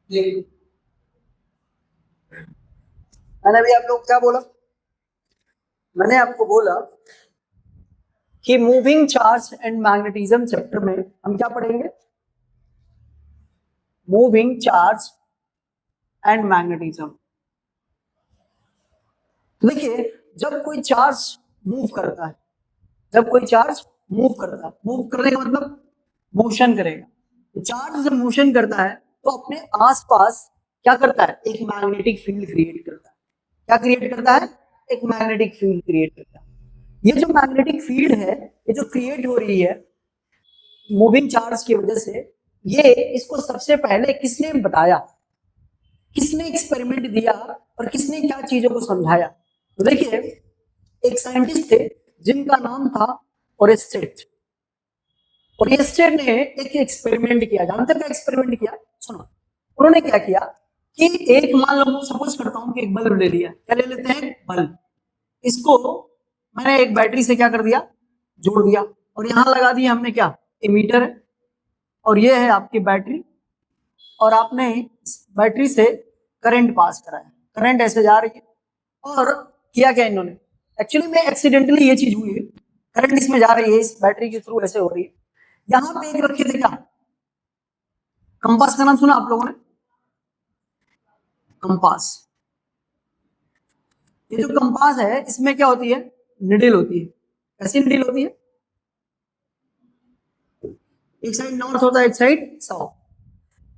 देखिए, मैंने अभी आप लोग क्या बोला? मैंने आपको बोला कि moving charge and magnetism chapter में हम क्या पढ़ेंगे? Moving charge and magnetism. देखिए, जब कोई चार्ज मूव करता है, जब कोई चार्ज मूव करता है, मूव करने का मतलब मोशन करेगा। तो चार्ज जब मोशन करता है तो अपने आसपास क्या करता है? एक मैग्नेटिक फील्ड क्रिएट करता है। क्या क्रिएट करता है? एक मैग्नेटिक फील्ड क्रिएट करता है। ये जो मैग्नेटिक फील्ड है, ये जो क्रिएट हो रही है मूविंग चार्ज की वजह से, ये इसको सबसे पहले किसने बताया, किसने एक्सपेरिमेंट दिया और किसने क्या चीजों को समझाया? तो देखिए, एक साइंटिस्ट थे जिनका नाम था ओरेस्टेड। ओरेस्टेड ने एक एक्सपेरिमेंट किया। जानते क्या एक्सपेरिमेंट किया? सुनो, उन्होंने क्या किया कि एक, मान लो सपोज करता हूं कि एक बल्ब ले लिया। क्या ले लेते हैं? बल्ब। इसको मैंने एक बैटरी से क्या कर दिया? जोड़ दिया। और यहां लगा दिया हमने क्या? एमीटर है। और ये है आपकी बैटरी। और आपने बैटरी से करंट पास कराया, करंट ऐसे जा रही है। और किया क्या इन्होंने? एक्चुअली में एक्सीडेंटली ये चीज हुई है, करंट इसमें जा रही है, इस बैटरी के थ्रू ऐसे हो रही है। यहां पे एक रखे थे क्या? कंपास का नाम सुना आप लोगों ने? कंपास। ये जो कंपास है इसमें क्या होती है? निडिल होती है। कैसी निडिल होती है? एक साइड नॉर्थ होता है, एक साइड साउथ।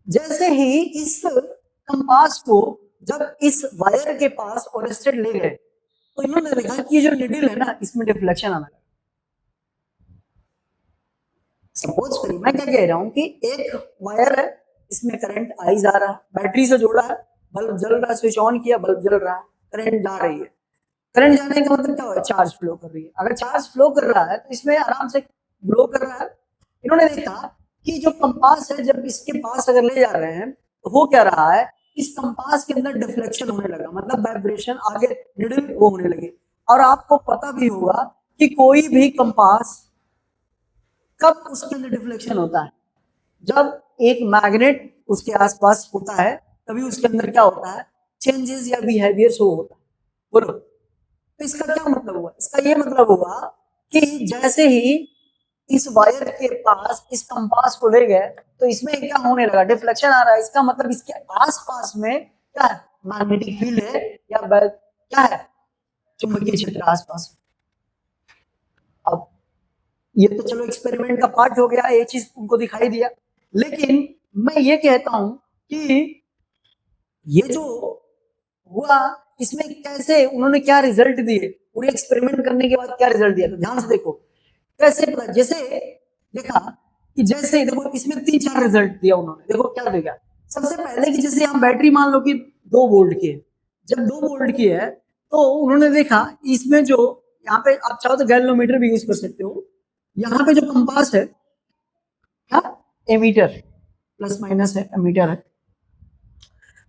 जैसे ही इस कंपास को जब इस वायर के पास ओरेस्टेड ले गए तो इन्होंने देखा कि ये जो निडिल है ना, इसमें डिफ्लेक्शन आना लगा। सपोज करिए, मैं क्या कह रहा हूं कि एक वायर है, इसमें करंट आई जा रहा है, बैटरी से जोड़ा है, बल्ब जल रहा है, स्विच ऑन किया, बल्ब जल रहा है, करंट जा रही है। करंट जाने का मतलब क्या हो? चार्ज फ्लो कर रही है। अगर चार्ज फ्लो कर रहा है तो इसमें आराम से ग्लो कर रहा है। इन्होंने देखा कि जो कंपास है, जब इसके पास अगर ले जा रहे हैं तो हो क्या रहा है? इस कंपास के अंदर डिफ्लेक्शन होने लगा, मतलब वाइब्रेशन आगे निडल वो होने लगे। और आपको पता भी होगा कि कोई भी कंपास कब उसके अंदर डिफ्लेक्शन होता है? जब एक मैग्नेट उसके आसपास होता है तभी उसके अंदर क्या होता है? चेंजेस या बिहेवियर शो होता है। बोलो, तो इसका क्या मतलब हुआ? इसका ये मतलब हुआ कि जैसे ही इस वायर के पास इस कंपास को ले गए तो इसमें क्या होने लगा? डिफ्लेक्शन आ रहा है। इसका मतलब इसके आसपास में क्या है? मैग्नेटिक फील्ड है, या क्या है? चुंबकीय क्षेत्र आसपास। अब ये तो चलो एक्सपेरिमेंट का पार्ट हो गया, ये चीज उनको दिखाई दिया। लेकिन मैं ये कहता हूं कि ये जो हुआ, इसमें कैसे उन्होंने क्या रिजल्ट दिए, पूरे एक्सपेरिमेंट करने के बाद क्या रिजल्ट दिया? तो ध्यान से देखो कैसे पता। जैसे देखा कि जैसे देखो इसमें तीन चार रिजल्ट दिया उन्होंने। देखो क्या देखा? सबसे पहले कि जैसे हम बैटरी मान लो कि 2 वोल्ट की है, जब 2 वोल्ट की है तो उन्होंने देखा इसमें जो, यहाँ पे आप चाहो तो गैल्वेनोमीटर भी यूज कर सकते हो। यहाँ पे जो कंपास है क्या? एमीटर, प्लस माइनस है, एमीटर है।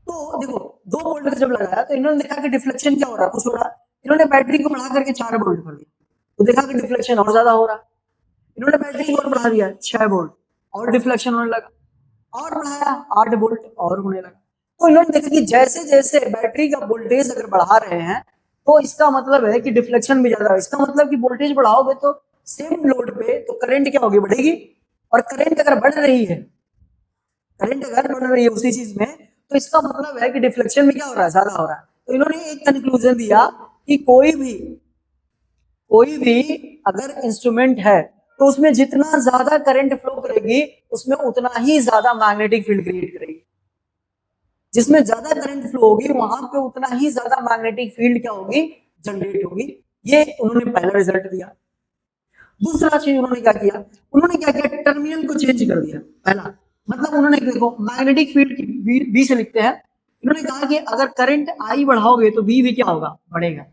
तो देखो 2 वोल्ट का जब लगाया तो इन्होंने देखा कि डिफ्लेक्शन क्या हो रहा है? कुछ हो रहा है। इन्होंने बैटरी को बढ़ा करके 4 वोल्ट कर दिया तो देखा कि डिफ्लेक्शन और ज्यादा हो रहा है। इन्होंने बैटरी को और बढ़ा दिया 6 वोल्ट, और डिफ्लेक्शन होने लगा। और बढ़ाया 8 वोल्ट, और होने लगा। तो इन्होंने देखा कि जैसे जैसे बैटरी का वोल्टेज अगर बढ़ा रहे हैं तो इसका मतलब है कि डिफ्लेक्शन भी ज्यादा है। इसका मतलब कि वोल्टेज बढ़ाओगे तो सेम लोड पे तो करंट क्या होगी? बढ़ेगी। और करंट अगर बढ़ रही है, करंट अगर बढ़ रही है उसी चीज में, तो इसका मतलब है कि डिफ्लेक्शन में क्या हो रहा है? ज्यादा हो रहा है। तो इन्होंने एक कंक्लूजन दिया कि कोई भी अगर इंस्ट्रूमेंट है तो उसमें जितना ज्यादा करंट फ्लो करेगी उसमें उतना ही ज्यादा मैग्नेटिक फील्ड क्रिएट करेगी। जिसमें ज्यादा करंट फ्लो होगी वहां पे उतना ही ज्यादा मैग्नेटिक फील्ड क्या होगी? जनरेट होगी। ये उन्होंने पहला रिजल्ट दिया। दूसरा चीज उन्होंने क्या किया? उन्होंने क्या किया? टर्मिनल को चेंज कर दिया। पहला मतलब उन्होंने देखो मैग्नेटिक फील्ड बी से लिखते हैं। इन्होंने कहा कि अगर करंट आई बढ़ाओगे तो बी भी क्या होगा? बढ़ेगा।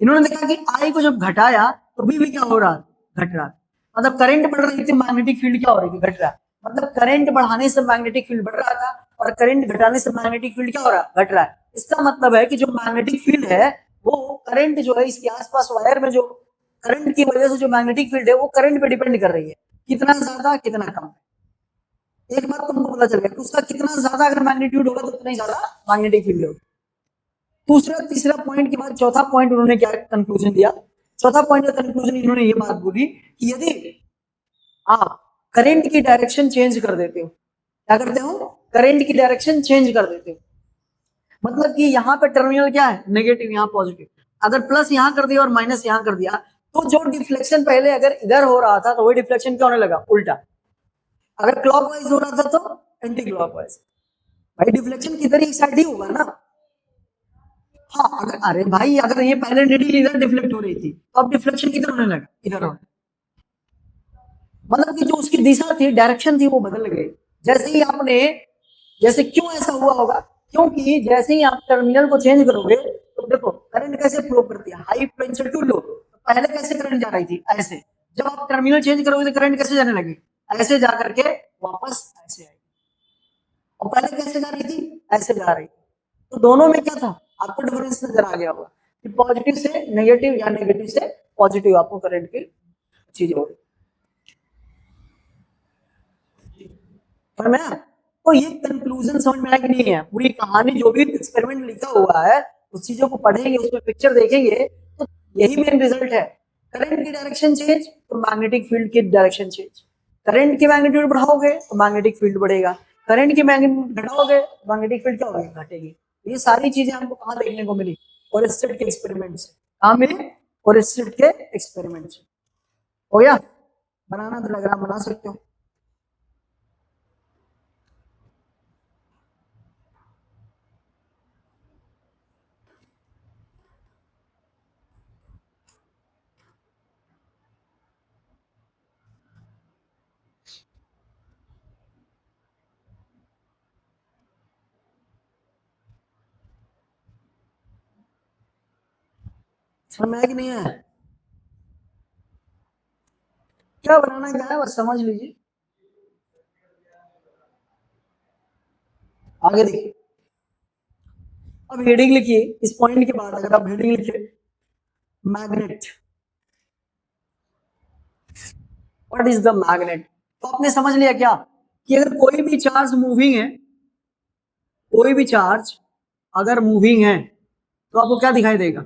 इन्होंने देखा कि आई को जब घटाया तो बी भी क्या हो रहा? घट रहा। मतलब करंट बढ़ रही थी, मैग्नेटिक फील्ड क्या हो रही थी? घट रहा। मतलब करंट बढ़ाने से मैग्नेटिक फील्ड बढ़ रहा था और करंट घटाने से मैग्नेटिक फील्ड क्या हो रहा? घट रहा है। इसका मतलब है कि जो मैग्नेटिक फील्ड है वो करंट जो है इसके आसपास वायर में जो करंट की वजह से जो मैग्नेटिक फील्ड है वो करंट पे डिपेंड कर रही है, कितना ज्यादा कितना कम। एक बात तुमको पता चल गया कि उसका कितना ज्यादा अगर मैग्नीट्यूड होगा तो उतना ही ज्यादा मैग्नेटिक फील्ड होगा। दूसरा तीसरा पॉइंट के बाद चौथा पॉइंट उन्होंने क्या कंक्लूजन दिया? चौथा पॉइंट का कंक्लूजन इन्होंने ये बात बोली कि यदि आप करंट की डायरेक्शन चेंज कर देते हो, क्या करते हो? करंट की डायरेक्शन चेंज कर देते हो, मतलब कि यहाँ पे टर्मिनल क्या है? नेगेटिव, यहाँ पॉजिटिव। अगर प्लस यहाँ कर दिया और माइनस यहाँ कर दिया तो जो डिफ्लेक्शन पहले अगर इधर हो रहा था तो वही डिफ्लेक्शन क्या होने लगा? उल्टा। अगर क्लॉकवाइज हो रहा था तो एंटी क्लॉकवाइज। भाई डिफ्लेक्शन किधर एक साइड ही होगा ना। हाँ, अगर अरे भाई अगर ये पहले नीडल इधर डिफ्लेक्ट हो रही थी तो अब डिफ्लेक्शन किधर होने लगा? इधर होने। मतलब कि जो उसकी दिशा थी, डायरेक्शन थी, वो बदल गई। जैसे ही आपने, जैसे क्यों ऐसा हुआ होगा? क्योंकि जैसे ही आप टर्मिनल को चेंज करोगे तो देखो करंट कैसे फ्लो करती है, हाई पोटेंशियल टू लो। पहले कैसे करंट जा रही थी? ऐसे। जब आप टर्मिनल चेंज करोगे तो करंट कैसे जाने लगी? ऐसे जा करके वापस ऐसे आएगी। और पहले कैसे जा रही थी? ऐसे जा रही। तो दोनों में क्या था? आपको डिफरेंस नजर आ गया होगा कि पॉजिटिव से नेगेटिव या नेगेटिव से पॉजिटिव आपको करंट की चीजें हो। पर मैं तो ये कंक्लूजन समझ में आया कि नहीं है? पूरी कहानी जो भी एक्सपेरिमेंट लिखा हुआ है उस चीजों को पढ़ेंगे, उसमें पिक्चर देखेंगे तो यही मेन रिजल्ट है। करंट की डायरेक्शन चेंज तो मैग्नेटिक फील्ड की डायरेक्शन चेंज। करंट की मैग्नीट्यूड बढ़ाओगे तो मैग्नेटिक फील्ड बढ़ेगा, करंट की मैग्नीट्यूड घटाओगे तो मैग्नेटिक फील्ड क्या होगी? घटेगी। ये सारी चीजें हमको कहाँ देखने को मिली? ओरेस्टेड के एक्सपेरिमेंट से। कहाँ मिली? ओरेस्टेड के एक्सपेरिमेंट से। हो गया? बनाना तो डायग्राम बना सकते हो। समझ में आया कि नहीं है? क्या बनाना क्या है बस समझ लीजिए। आगे देखिए, अब हेडिंग लिखिए इस पॉइंट के बाद। अगर आप हेडिंग लिखे magnet, what is the magnet, तो आपने समझ लिया क्या कि अगर कोई भी चार्ज मूविंग है, कोई भी चार्ज अगर मूविंग है तो आपको क्या दिखाई देगा?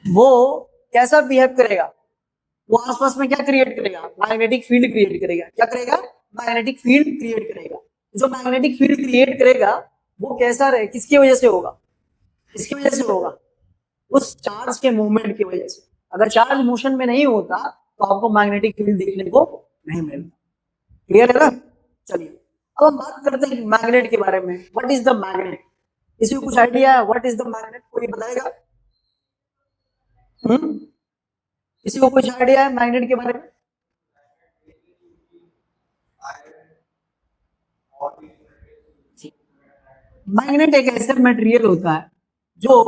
वो कैसा बिहेव करेगा? वो आसपास में क्या क्रिएट करेगा? मैग्नेटिक फील्ड क्रिएट करेगा। क्या करेगा? मैग्नेटिक फील्ड क्रिएट करेगा। जो मैग्नेटिक फील्ड क्रिएट करेगा वो कैसा रहे? किसकी वजह से होगा? किसकी वजह से होगा? उस चार्ज के मूवमेंट की वजह से। अगर चार्ज मोशन में नहीं होता तो आपको मैग्नेटिक फील्ड देखने को नहीं मिलता। क्लियर है ना? चलिए अब हम बात करते हैं मैग्नेट के बारे में। What is the magnet? किसी को कुछ आइडिया है व्हाट इज द मैग्नेट? कोई बताएगा? किसी को कुछ आइडिया है मैग्नेट के बारे में? मैग्नेट एक ऐसा मटेरियल होता है जो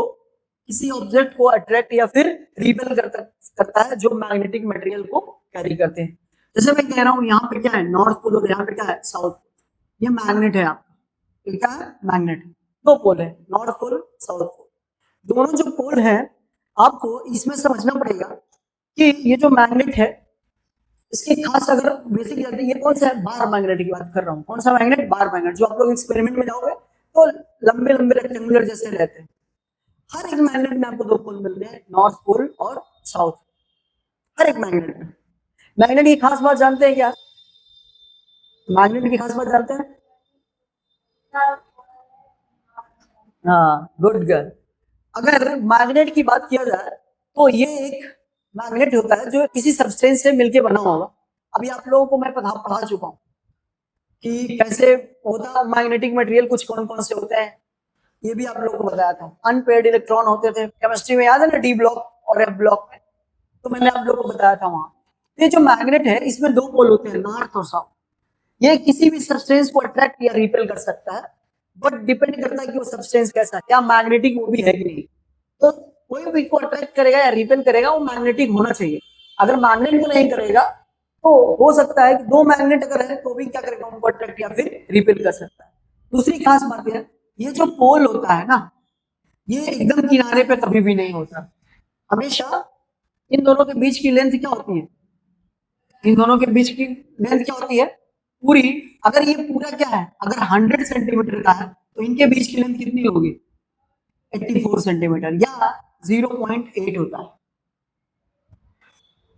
किसी ऑब्जेक्ट को अट्रैक्ट या फिर रिपेल करता है, जो मैग्नेटिक मटेरियल को कैरी करते हैं। जैसे मैं कह रहा हूँ यहाँ पे क्या है? नॉर्थ पोल और यहाँ पे क्या है? South pole. ये मैग्नेट है आपका। ये क्या है? मैग्नेट। दो पोल है, नॉर्थ पोल साउथ पोल। दोनों जो पोल है आपको इसमें समझना पड़ेगा कि ये जो मैग्नेट है इसकी खास अगर बेसिक जानते, ये कौन सा है? बार मैग्नेट की बात कर रहा हूँ। कौन सा मैग्नेट? Bar magnet. जो आप लोग एक्सपेरिमेंट में जाओगे तो लंबे लंबे रेक्टेंगुलर जैसे रहते हैं। हर एक मैग्नेट में आपको दो पोल मिलते हैं, नॉर्थ पोल और साउथ। हर एक मैग्नेट में। मैग्नेट की खास बात जानते हैं क्या? मैग्नेट की खास बात जानते हैं? हाँ, गुड गर्ल। अगर मैग्नेट की बात किया जाए तो ये एक मैग्नेट होता है जो किसी सब्सटेंस से मिलके बना होगा। अभी आप लोगों को मैं पढ़ा चुका हूँ कि कैसे होता मैग्नेटिक मटेरियल, कुछ कौन कौन से होते हैं, ये भी आप लोगों को बताया था। अनपेयर्ड इलेक्ट्रॉन होते थे केमिस्ट्री में, याद है ना? डी ब्लॉक और एफ ब्लॉक में। तो मैंने आप लोगों को बताया था वहां। ये जो मैग्नेट है इसमें दो पोल होते हैं, नॉर्थ और साउथ। ये किसी भी सब्सटेंस को अट्रैक्ट या रिपेल कर सकता है, बट डिपेंड करता है कि वो सब्सटेंस कैसा है, क्या मैग्नेटिक वो भी है कि नहीं। तो कोई भी को अट्रैक्ट करेगा या रिपेल करेगा वो मैग्नेटिक होना चाहिए। अगर मैग्नेट को नहीं करेगा तो हो सकता है कि दो मैग्नेट अगर है तो भी क्या करेगा? उनको अट्रैक्ट या फिर रिपेल कर सकता है। दूसरी खास बात है, ये जो पोल होता है ना, ये एकदम किनारे पे कभी भी नहीं होता। हमेशा इन दोनों के बीच की लेंथ क्या होती है? इन दोनों के बीच की लेंथ क्या होती है पूरी, अगर ये पूरा क्या है, अगर 100 सेंटीमीटर का है तो इनके बीच की लेंथ कितनी होगी, 84 सेंटीमीटर या 0.8 होता है।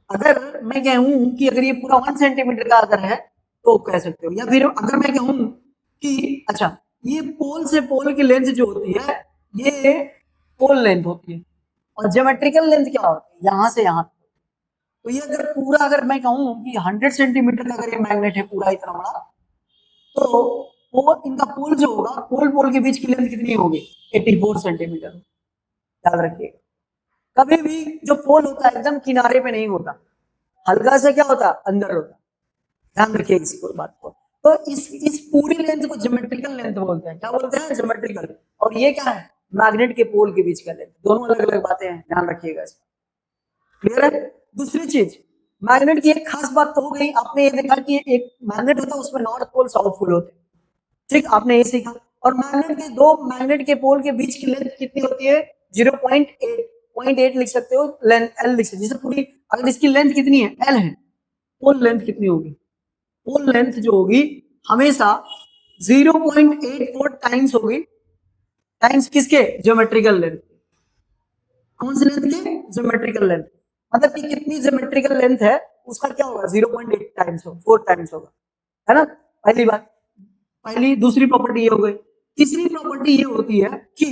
अगर मैं कहूं कि अगर ये पूरा 1 सेंटीमीटर का अगर है तो कह सकते हो, या फिर अगर मैं कहूं कि अच्छा ये पोल से पोल की लेंथ जो होती है ये पोल लेंथ होती है, और ज्योमेट्रिकल लेंथ क्या होती है यहां से यहां। तो ये अगर पूरा, अगर मैं कहूं कि 100 सेंटीमीटर का अगर ये मैग्नेट है पूरा इतना बड़ा, तो पोल, इनका पोल जो होगा, पोल पोल के बीच की लेंथ कितनी होगी, 84 सेंटीमीटर। याद रखिएगा, कभी भी जो पोल होता है एकदम किनारे पे नहीं होता, हल्का सा क्या होता है अंदर होता। ध्यान रखिए इस बात को। तो इस पूरी लेंथ को ज्योमेट्रिकल लेंथ बोलते हैं। क्या बोलते हैं, ज्योमेट्रिकल। और ये क्या है, मैग्नेट के पोल के बीच का लेंथ। दोनों अलग अलग बातें हैं, ध्यान रखिएगा इसमें। क्लियर है। दूसरी चीज, मैग्नेट की एक खास बात तो हो गई, आपने ये देखा कि एक मैग्नेट होता है उसमें नॉर्थ पोल साउथ पोल होते हैं, ठीक, आपने ये सीखा। और मैग्नेट के दो, मैग्नेट के पोल के बीच की लेंथ कितनी होती है, 0.8 लिख सकते हो, लेंथ एल लिख सकते हो। जैसे पूरी, अगर इसकी लेंथ कितनी है, एल है, पोल लेंथ कितनी होगी, पोल लेंथ जो होगी हमेशा 0.84 टाइम्स होगी, टाइम्स किसके, ज्योमेट्रिकल लेंथ। कौन सी लेंथ के, ज्योमेट्रिकल लेंथ। मतलब कि कितनी ज्योमेट्रिकल लेंथ है उसका क्या होगा, 0.8 टाइम्स होगा, 4 टाइम्स होगा, है ना। पहली बात, पहली दूसरी प्रॉपर्टी ये हो गई। तीसरी प्रॉपर्टी ये होती है कि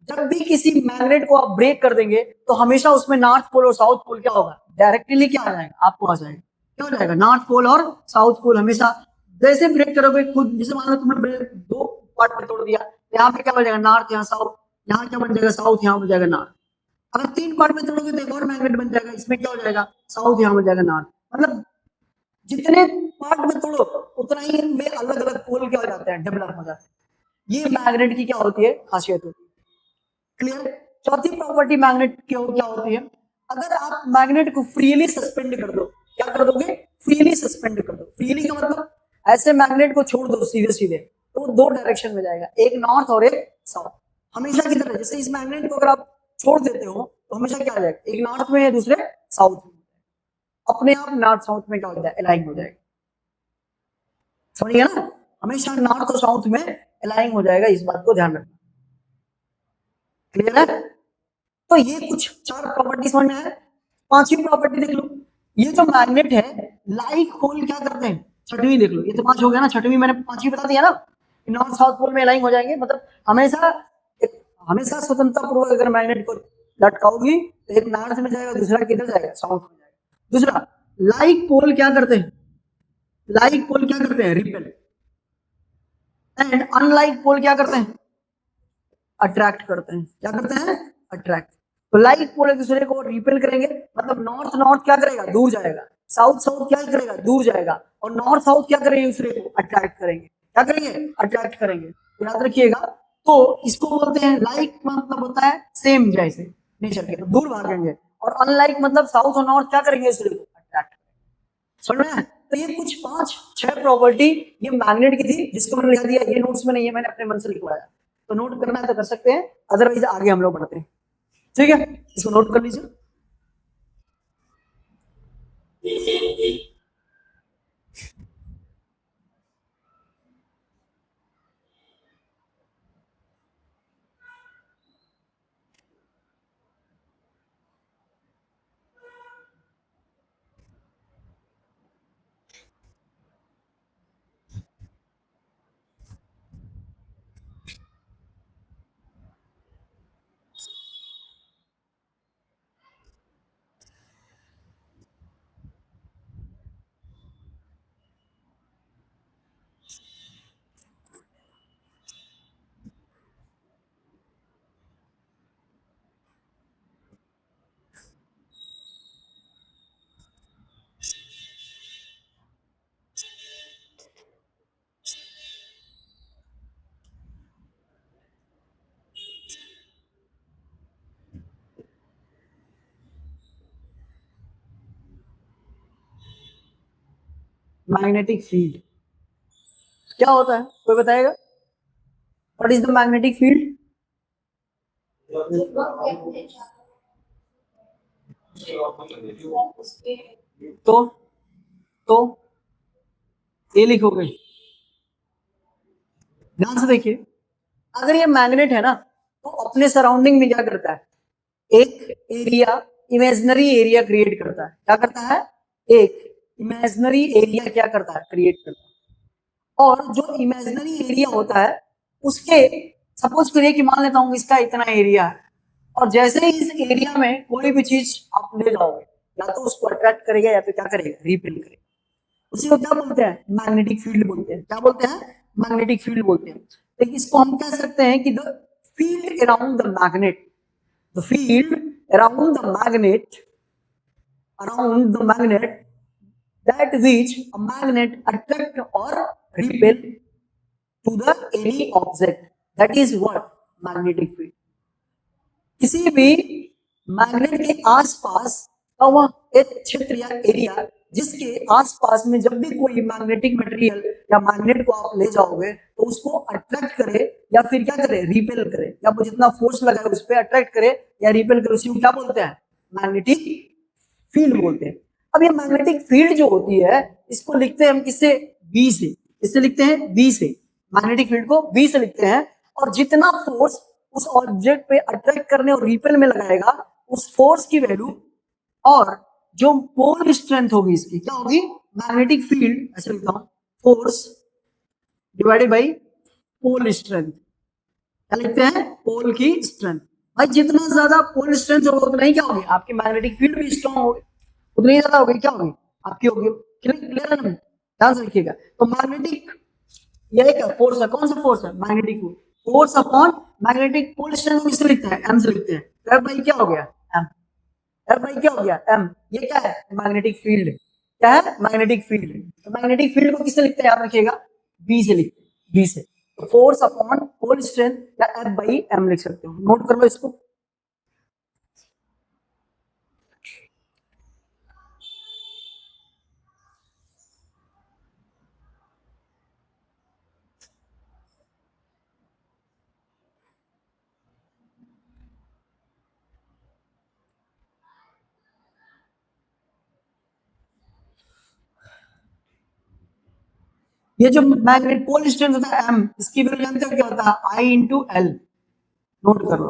जब भी किसी मैग्नेट को आप ब्रेक कर देंगे तो हमेशा उसमें नॉर्थ पोल और साउथ पोल क्या होगा, डायरेक्टली क्या आ जाएगा, आपको आ जाएगा, क्या हो जाएगा, नॉर्थ पोल और साउथ पोल। हमेशा जैसे ब्रेक करोगे खुद, जैसे मान लो तुमने ब्रेक दो पार्ट में तोड़ दिया, यहाँ पे क्या हो जाएगा, नॉर्थ, यहाँ साउथ, यहाँ क्या बन जाएगा, साउथ, यहाँ बन जाएगा नॉर्थ। अगर 3 पार्ट में तोड़ोगे तो एक और मैग्नेट बन जाएगा, इसमें क्या हो जाएगा, साउथ, यहाँ बन जाएगा नॉर्थ। मतलब जितने पार्ट में तोड़ो उतना ही इनमें अलग अलग पोल क्या हो जाते हैं, डेवलप हो जाते हैं। ये मैग्नेट की क्या होती है, खासियत होती है। क्लियर। चौथी प्रॉपर्टी मैग्नेट की क्या होती है, अगर आप मैग्नेट को फ्रीली सस्पेंड कर दो, क्या कर दोगे, फ्रीली सस्पेंड कर दो। फ्रीली का मतलब ऐसे मैग्नेट को छोड़ दो सीधे सीधे, तो दो डायरेक्शन में जाएगा, एक नॉर्थ और एक साउथ, हमेशा की तरह। जैसे इस मैग्नेट को अगर आप छोड़ देते हो तो हमेशा क्या आ जाएगा, एक नॉर्थ में है दूसरे साउथ में, अपने आप नॉर्थ साउथ में क्या हो जाएगा, अलाइन हो जाएगा। समझ गया ना, हमेशा नॉर्थ और साउथ में अलाइन हो जाएगा, इस बात को ध्यान रखना। क्लियर है। तो ये कुछ 4 प्रॉपर्टी समझ में आया। पांचवी प्रॉपर्टी देख लो, ये जो मैग्नेट है लाइक पोल क्या करते हैं, छठवीं देख लो, ये तो 5 हो गया ना, छठवीं मैंने पांचवी बता दिया ना, नॉर्थ साउथ पोल में अलाइन हो जाएंगे। मतलब हमेशा हमेशा स्वतंत्रता पूर्वक अगर मैग्नेट को लटकाओगी तो एक नॉर्थ में जाएगा, दूसरा किधर जाएगा, साउथ में जाएगा। दूसरा, लाइक पोल क्या करते हैं, लाइक पोल क्या करते हैं, रिपेल। एंड अनलाइक पोल क्या करते हैं, अट्रैक्ट करते हैं। क्या करते हैं, अट्रैक्ट। तो लाइक पोल एक दूसरे को रिपेल करेंगे, मतलब नॉर्थ नॉर्थ क्या करेगा, दूर जाएगा, साउथ साउथ क्या करेगा, दूर जाएगा, और नॉर्थ साउथ क्या करेंगे, दूसरे को अट्रैक्ट करेंगे। क्या करेंगे, अट्रैक्ट करेंगे। याद रखिएगा। तो इसको बोलते हैं लाइक, मतलब होता है सेम जैसे नेचर के, तो दूर भागेंगे। और अनलाइक मतलब साउथ और नॉर्थ क्या करेंगे, दूसरे को अट्रैक्ट। समझ में। तो ये कुछ 5-6 प्रॉपर्टी ये मैग्नेट की थी, जिसको मैंने लिखा दिया, ये नोट्स में नहीं है, मैंने अपने मन से लिखवाया। तो नोट करना है तो कर सकते हैं, अदरवाइज आगे हम लोग बढ़ते हैं। ठीक है, इसको नोट कर लीजिए। मैग्नेटिक फील्ड क्या होता है, कोई बताएगा, what is the magnetic field. तो तो ए लिखोगे। ध्यान से देखिए, अगर ये मैग्नेट है ना तो अपने सराउंडिंग में क्या करता है, एक एरिया, इमेजिनरी एरिया क्रिएट करता है। क्या करता है, एक इमेजिनरी एरिया क्या करता है, क्रिएट करता है। और जो इमेजिनरी एरिया होता है उसके, सपोज करिए कि मान लेता हूं इसका इतना एरिया है, और जैसे ही इस एरिया में कोई भी चीज आप ले जाओगे, या तो उसको अट्रैक्ट करेगा या फिर क्या करेगा, रिपेल करेगा। उसी को क्या बोलते हैं, मैग्नेटिक फील्ड बोलते हैं। क्या बोलते हैं, मैग्नेटिक फील्ड बोलते हैं। तो इसको हम कह सकते हैं कि the field around the magnet, the field around the magnet, around the magnet, that which a magnet attract or repel to the any object, that is what magnetic field। किसी भी मैग्नेट के आसपास का वह एक क्षेत्र या एरिया जिसके आसपास में जब भी कोई मैग्नेटिक मटेरियल या मैग्नेट को आप ले जाओगे तो उसको अट्रैक्ट करे या फिर क्या करे, रिपेल करे, या वो जितना फोर्स लगाए उस पर अट्रैक्ट करे या रिपेल करे, उसी को क्या बोलते हैं, मैग्नेटिक फील्ड बोलते हैं। अब ये मैग्नेटिक फील्ड जो होती है इसको लिखते हैं हम किससे, बी से। इससे लिखते हैं बी से, मैग्नेटिक फील्ड को बी से लिखते हैं। और जितना फोर्स उस ऑब्जेक्ट पे अट्रैक्ट करने और रिपेल में लगाएगा, उस फोर्स की वैल्यू और जो पोल स्ट्रेंथ होगी इसकी क्या होगी, मैग्नेटिक फील्ड, ऐसे लिखता हूं, force divided by pole strength. क्या लिखते हैं, पोल की स्ट्रेंथ। भाई जितना ज्यादा पोल स्ट्रेंथ होगा उतना ही क्या होगी, आपकी मैग्नेटिक फील्ड भी स्ट्रांग होगी, उतनी ही ज्यादा होगी क्या होगी, आपकी होगी। क्लियर है ना, ध्यान से रखिएगा। तो मैग्नेटिक ये एक फोर्स है, कौन सा फोर्स है, magnetic force upon magnetic pole strength किससे लिखते हैं, एम से लिखते हैं। तो एफ भाई क्या हो गया, एम। एफ भाई क्या हो गया, एम। ये क्या है, मैग्नेटिक फील्ड। क्या है, मैग्नेटिक फील्ड। तो मैग्नेटिक फील्ड को किससे लिखते हैं, याद रखिएगा, बी से लिखते हैं, बी से। फोर्स अपॉन पोल स्ट्रेंथ या एफ बाई एम लिख सकते हो, नोट कर लो इसको। ये जो मैग्नेट पोल स्ट्रेंथ होता है एम, इसकी वैल्यू जानते हो क्या होता है, आई इंटू एल। नोट कर लो,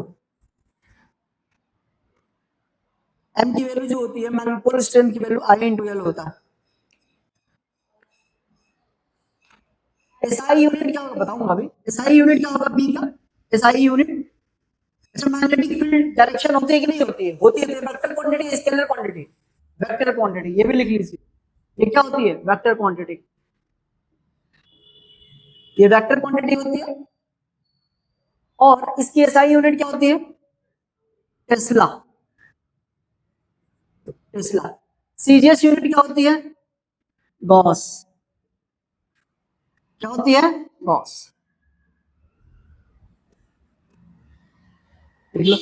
एम की वैल्यू जो होती है मैग्नेट पोल स्ट्रेंथ की वैल्यू आई इंटू एल होता है। एसआई यूनिट क्या होगा बताऊंगा अभी, एसआई यूनिट क्या होगा बी का, एसआई यूनिट। अच्छा मैग्नेटिक फील्ड डायरेक्शन होती है कि नहीं होती है, होती है। Vector quantity, scalar quantity, vector quantity, ये भी लिख लीजिए। ये क्या होती है, वेक्टर क्वांटिटी, ये वेक्टर क्वांटिटी होती है। और इसकी एसआई यूनिट क्या होती है, टेस्ला, टेस्ला। सीजीएस यूनिट क्या होती है, गॉस। क्या होती है, गॉस। देख लो,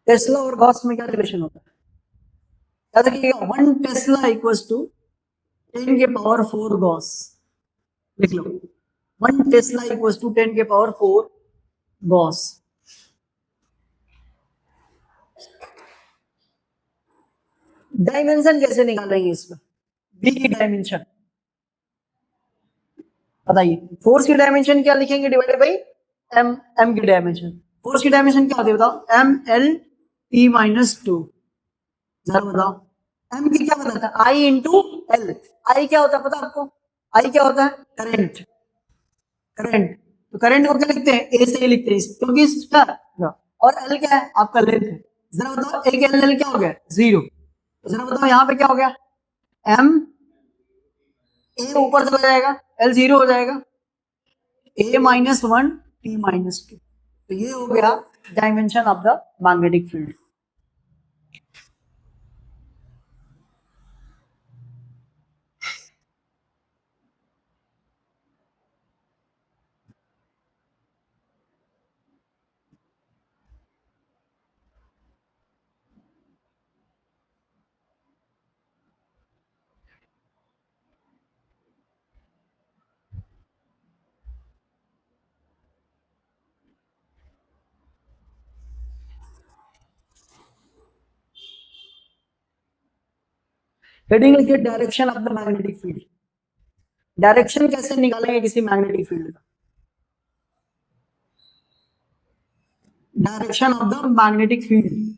टेस्ला और गॉस में क्या रिलेशन होता है, याद रखिएगा। 1 टेस्ला इक्वल्स टू 10 के पावर 4 गॉस। लिख लो, 1 टेस्ला इक्वल्स टू 10 के पावर 4 गॉस। डायमेंशन कैसे निकालेंगे इसमें, बी की डायमेंशन बताइए। फोर्स की डायमेंशन क्या लिखेंगे, डिवाइडेड बाई एम, एम की डायमेंशन। फोर्स की डायमेंशन क्या होती है बताओ, एम एल टी माइनस 2। जरा बताओ, एम की क्या बताता है, आई इंटू एल। आई क्या होता है पता आपको, आई क्या होता है, करंट, करंट। तो करंट को क्या लिखते हैं, ए से ही लिखते हैं क्योंकि इसका, और एल क्या है, आपका लेंथ है। जरा बताओ एक एल, एल क्या हो गया, 0। तो जरा बताओ यहाँ पे क्या हो गया, एम, ए ऊपर चला जाएगा, एल 0 हो जाएगा, ए माइनस 1 टी माइनस 2। तो ये हो गया dimension of the magnetic field. Heading लिखिए direction of the magnetic field. Direction कैसे निकालेंगे किसी मैग्नेटिक फील्ड का? Direction of the magnetic field.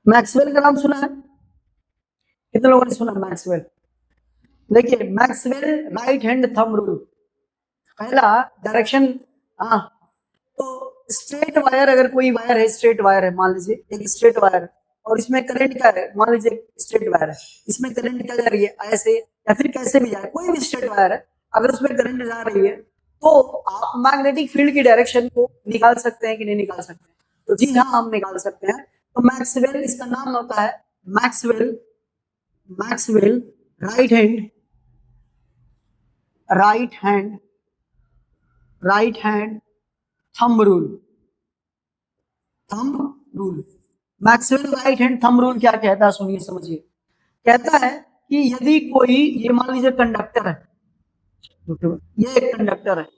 Maxwell का नाम सुना है? कितने लोगों ने सुना मैक्सवेल? देखिए Maxwell right hand thumb rule, पहला डायरेक्शन। हाँ, तो स्ट्रेट वायर, अगर कोई वायर है, स्ट्रेट वायर है, मान लीजिए एक स्ट्रेट वायर है और इसमें करंट क्या है, मान लीजिए स्ट्रेट वायर है, इसमें करंट क्या जा रही है, ऐसे या फिर कैसे भी जाए, कोई भी स्ट्रेट वायर है, अगर उसमें करंट जा रही है तो आप मैग्नेटिक फील्ड की डायरेक्शन को निकाल सकते हैं कि नहीं निकाल सकते? तो जी हाँ, हम निकाल सकते हैं। तो मैक्सवेल, इसका नाम होता है Maxwell, Maxwell right hand, right hand, right hand thumb rule, thumb rule. Maxwell right hand thumb rule क्या कहता है, सुनिए समझिए। कहता है कि यदि कोई, ये मान लीजिए कंडक्टर है, ये एक कंडक्टर है,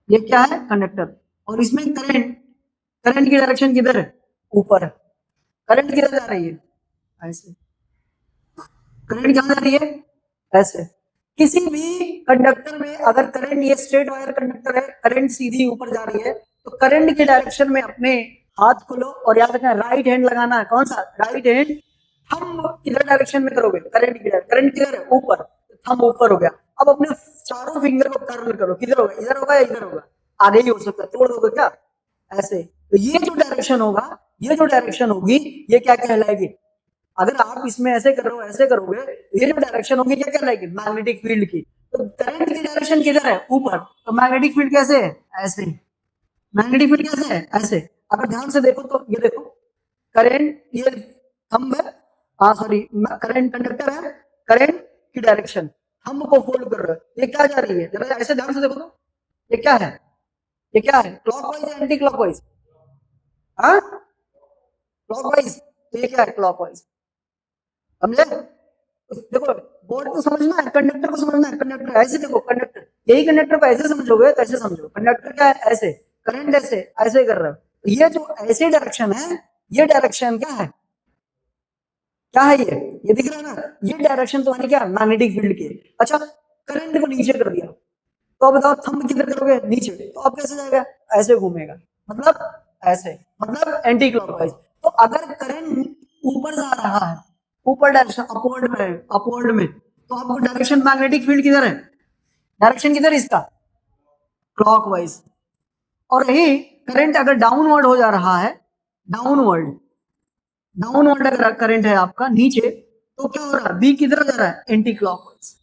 ये क्या है, कंडक्टर, और इसमें करंट, करंट की डायरेक्शन किधर है, ऊपर है। करंट किधर जा रही है, ऐसे। करंट कहां जा रही है, ऐसे। किसी भी कंडक्टर में अगर करंट, ये स्ट्रेट वायर कंडक्टर है, करंट सीधी ऊपर जा रही है, तो करंट के डायरेक्शन में अपने हाथ को लो और याद रखना राइट हैंड लगाना है। कौन सा, राइट हैंड। थंब किधर डायरेक्शन में करोगे, करंट की डायरेक्शन, करंट किधर है, ऊपर, थंब ऊपर हो गया। अब अपने चारों फिंगर को कर्ल करो, किधर होगा, इधर होगा या इधर होगा, आगे ही हो सकता है, तोड़ दोगे क्या, ऐसे। तो ये जो डायरेक्शन होगा, ये जो डायरेक्शन होगी, ये क्या कहलाएगी, अगर आप इसमें ऐसे करो, ऐसे करोगे, ये जो डायरेक्शन होगी क्या कहलाएगी, मैग्नेटिक फील्ड की। तो करंट की डायरेक्शन किधर है, ऊपर, तो मैग्नेटिक फील्ड कैसे है, ऐसे। मैग्नेटिक फील्ड कैसे है, ऐसे। अगर ध्यान से देखो तो ये देखो, करंट, ये थंब है, हाँ सॉरी, करंट कंडक्टर है, करंट की डायरेक्शन थंब को फोल्ड कर रहा है, ये क्या जा रही है, जरा ऐसे ध्यान से देखो तो, ये क्या है, ये क्या है, क्लॉकवाइज या एंटी क्लॉकवाइज, हाँ क्लॉकवाइज, तो ये क्या है, क्लॉकवाइज, समझे। देखो बोर्ड को समझना है, कंडक्टर को समझना है, कंडक्टर ऐसे देखो, कंडक्टर, यही कंडक्टर को ऐसे समझोगे तो ऐसे समझो, कंडक्टर क्या है, ऐसे, करंट ऐसे, ऐसे कर रहा है, ये जो ऐसे डायरेक्शन है, ये डायरेक्शन क्या है, क्या है, ये दिख रहा है ना, ये डायरेक्शन तुम्हारी क्या, मैग्नेटिक फील्ड की। अच्छा, करंट को नीचे कर दिया, तो अब बताओ थंब किधर करोगे, नीचे, तो अब कैसे जाएगा, ऐसे घूमेगा, मतलब ऐसे, मतलब एंटी क्लॉकवाइज। तो अगर करंट ऊपर जा रहा है, ऊपर डायरेक्शन अपवर्ड में, अपवर्ड में, तो आपको डायरेक्शन मैग्नेटिक फील्ड किधर है, डायरेक्शन किधर इसका, क्लॉकवाइज। और यही करंट अगर डाउनवर्ड हो जा रहा है, डाउनवर्ड, डाउनवर्ड अगर करंट है आपका नीचे, तो क्या हो रहा है, बी किधर जा रहा है, एंटी क्लॉकवाइज।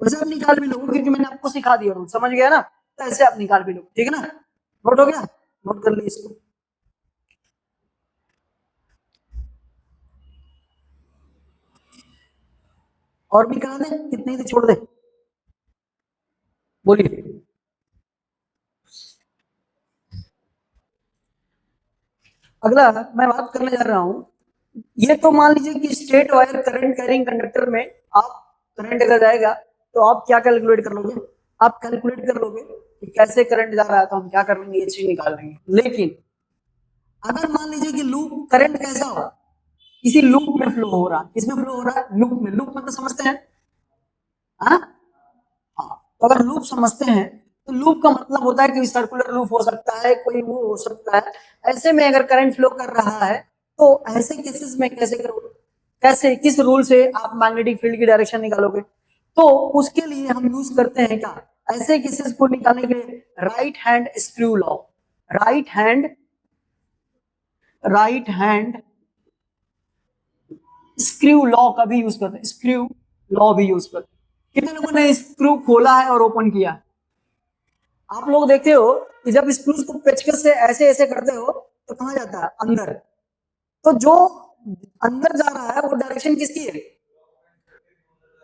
वैसे आप निकाल भी लोगे क्योंकि मैंने आपको सिखा दिया रूल, समझ गया ना, तो ऐसे आप निकाल भी लो, ठीक है ना, नोट हो गया, नोट कर ली इसको। और भी करा दे, कितने से छोड़ दे, बोलिए। अगला मैं बात करने जा रहा हूं, ये तो मान लीजिए कि straight wire current carrying conductor में आप करंट अगर जाएगा तो आप क्या कैलकुलेट कर लोगे, आप कैलकुलेट कर लोगे कि कैसे करंट जा रहा है, तो हम क्या कर लेंगे, ये चीज निकाल लेंगे। लेकिन अगर मान लीजिए कि लूप करंट कैसा हो, किसी लूप में फ्लो हो रहा है, किसमें फ्लो हो रहा है, लूप में, लूप में तो समझते हैं, हाँ हाँ, तो अगर लूप समझते हैं तो लूप का मतलब होता है कि सर्कुलर लूप हो सकता है, कोई वो हो सकता है। ऐसे में अगर करंट फ्लो कर रहा है तो ऐसे केसेस में कैसे करोगे, कैसे, किस रूल से आप मैग्नेटिक फील्ड की डायरेक्शन निकालोगे? तो उसके लिए हम यूज करते हैं क्या, ऐसे केसेस को निकालने के लिए right hand screw law, right hand screw law का भी यूज करते हैं, स्क्रू लॉ भी यूज करते हैं। कितने लोगों ने स्क्रू खोला है और ओपन किया? आप लोग देखते हो कि जब स्क्रूज को पेचकस से ऐसे ऐसे करते हो तो कहां जाता है? अंदर। तो जो अंदर जा रहा है वो डायरेक्शन किसकी है?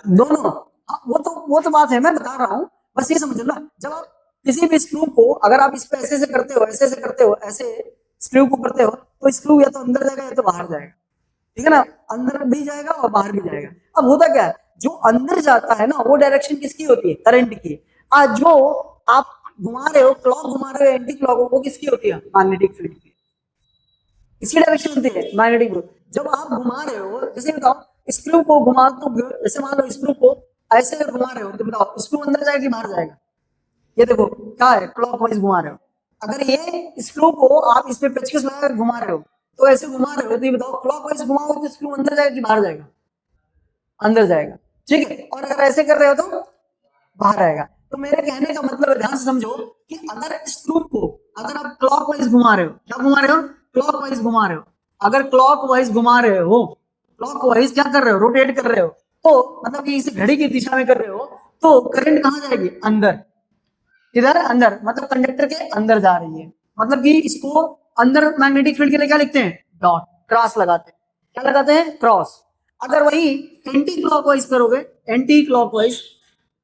दोनों। वो तो बात है, मैं बता रहा हूं, बस ये समझो ना, जब आप किसी भी स्क्रू को अगर आप इस पे ऐसे से करते हो, ऐसे से करते हो, ऐसे स्क्रू को करते हो, तो स्क्रू या तो अंदर जाएगा या तो बाहर जाएगा, ठीक है ना? अंदर भी जाएगा और बाहर भी जाएगा। अब होता क्या है, जो अंदर जाता है ना वो डायरेक्शन किसकी होती है? करंट की। आज जो आप घुमा रहे हो, क्लॉक घुमा रहे हो, एंटी क्लॉक, वो किसकी होती है? मैग्नेटिक फील्ड की। इसकी डायरेक्शन होती है मैग्नेटिक फील्ड। जब आप घुमा रहे हो, जैसे बताओ स्क्रू को घुमा, तो जैसे मान लो स्क्रू को ऐसे घुमा रहे हो, तो बताओ स्क्रू अंदर जाएगा कि बाहर जाएगा? ये देखो क्या है, क्लॉकवाइज घुमा रहे हो। अगर ये स्क्रू को आप इस पे पेचकस लगाकर घुमा रहे हो, तो ऐसे घुमा रहे हो, तो ये बताओ क्लॉकवाइज घुमाओ तो स्क्रू अंदर जाएगा कि बाहर जाएगा? अंदर जाएगा, ठीक है। और अगर ऐसे कर रहे हो तो बाहर आएगा। तो मेरे कहने का मतलब है, ध्यान से समझो कि अगर स्क्रू को अगर आप क्लॉकवाइज घुमा रहे हो, क्या घुमा रहे हो? क्लॉकवाइज घुमा रहे हो। अगर क्लॉकवाइज घुमा रहे हो, क्लॉकवाइज क्या कर रहे हो? रोटेट कर रहे हो, तो मतलब कि इसे घड़ी की दिशा में कर रहे हो, तो करंट कहां जाएगी? अंदर। इधर अंदर, मतलब कंडक्टर के अंदर जा रही है। मतलब कि इसको अंदर मैग्नेटिक फील्ड के लिए क्या लिखते हैं? डॉट, क्रॉस लगाते हैं। क्या लगाते हैं? क्रॉस। अगर वही एंटी क्लॉकवाइज करोगे, anti clockwise,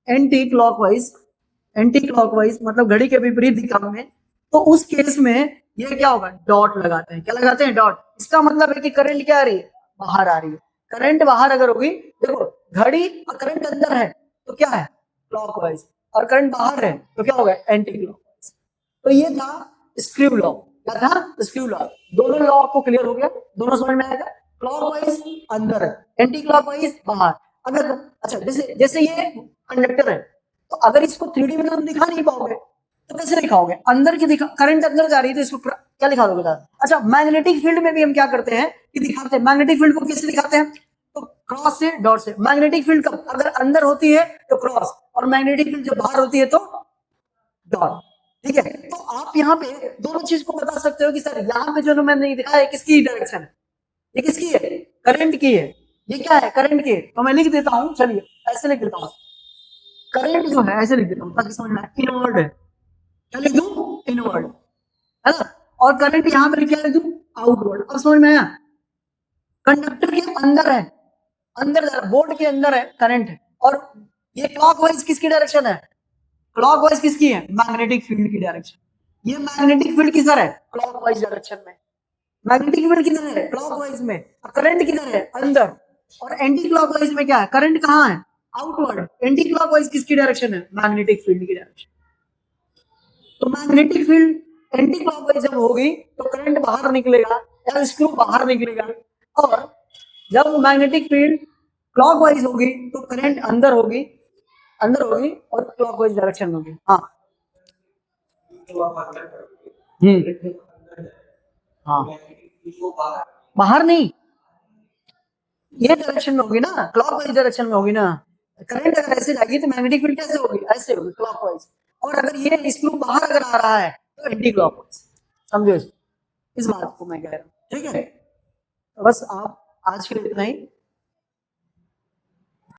anti clockwise, anti clockwise मतलब घड़ी के विपरीत दिशा में, तो उस केस में ये क्या होगा? डॉट लगाते हैं। क्या लगाते हैं? डॉट। इसका मतलब है कि करंट क्या आ रही है? बाहर आ रही है। करंट बाहर अगर होगी, देखो घड़ी और करंट अंदर है तो क्या है? क्लॉकवाइज। और करंट बाहर है तो क्या होगा? Anti clockwise. तो ये था स्क्रू लॉ। क्या था? Screw law. दोनों लॉ आपको क्लियर हो गया? दोनों समझ में आएगा? क्लॉकवाइज अंदर, एंटी क्लॉकवाइज बाहर। अगर अच्छा, जैसे जैसे ये कंडक्टर है, तो अगर इसको 3D में तुम दिखा नहीं पाओगे तो कैसे दिखाओगे? अंदर की दिखा, करंट अंदर जा रही है तो इसको क्या दिखा दोगे? अच्छा, मैग्नेटिक फील्ड में भी हम क्या करते हैं कि दिखाते हैं। मैग्नेटिक फील्ड को कैसे दिखाते हैं? तो क्रॉस से, डॉट से। मैग्नेटिक फील्ड कब अगर अंदर होती है तो क्रॉस, और मैग्नेटिक फील्ड जब बाहर होती है तो डॉट, ठीक है। तो आप यहाँ पे दोनों चीज को बता सकते हो कि सर यहाँ पे जो मैंने दिखाया है किसकी डायरेक्शन है? ये किसकी है? करंट की है। ये क्या है? करंट की है। तो मैं लिख देता हूँ, चलिए ऐसे लिख देता हूँ, करंट जो है ऐसे लिख देता हूँ ताकि समझ में आए। इनवर्ड है। क्या लिख दूं? इनवर्ड, है ना? और करंट यहाँ पर क्या लिख दूं? आउटवर्ड। अब समझ में आया? कंडक्टर के अंदर है, अंदर बोर्ड के अंदर है करंट है, और ये क्लॉकवाइज किसकी डायरेक्शन है? क्लॉकवाइज किसकी है? मैग्नेटिक फील्ड की डायरेक्शन। ये मैग्नेटिक फील्ड किधर है? क्लॉकवाइज डायरेक्शन में। मैग्नेटिक फील्ड किधर है? क्लॉकवाइज में। करंट किधर है? अंदर। और एंटी क्लॉकवाइज में क्या है? करंट कहाँ है? आउटवर्ड। एंटी क्लॉकवाइज किसकी डायरेक्शन है? मैग्नेटिक फील्ड की डायरेक्शन। तो मैग्नेटिक फील्ड एंटी क्लॉकवाइज जब होगी तो करंट बाहर निकलेगा या स्क्रू बाहर निकलेगा, और जब मैग्नेटिक फील्ड क्लॉकवाइज होगी तो करंट अंदर होगी, अंदर होगी और क्लॉकवाइज डायरेक्शन में होगी। हाँ हाँ, बाहर नहीं, ये डायरेक्शन में होगी ना, क्लॉकवाइज डायरेक्शन में होगी ना। करंट अगर ऐसे जाएगी तो मैग्नेटिक फील्ड कैसे होगी? ऐसे होगी, क्लॉकवाइज। और अगर ये स्क्रू बाहर अगर आ रहा है तो एंटी क्लॉकवाइज। समझो इस बात को मैं कह रहा हूँ, ठीक है। तो बस आप आज के लिए इतना ही।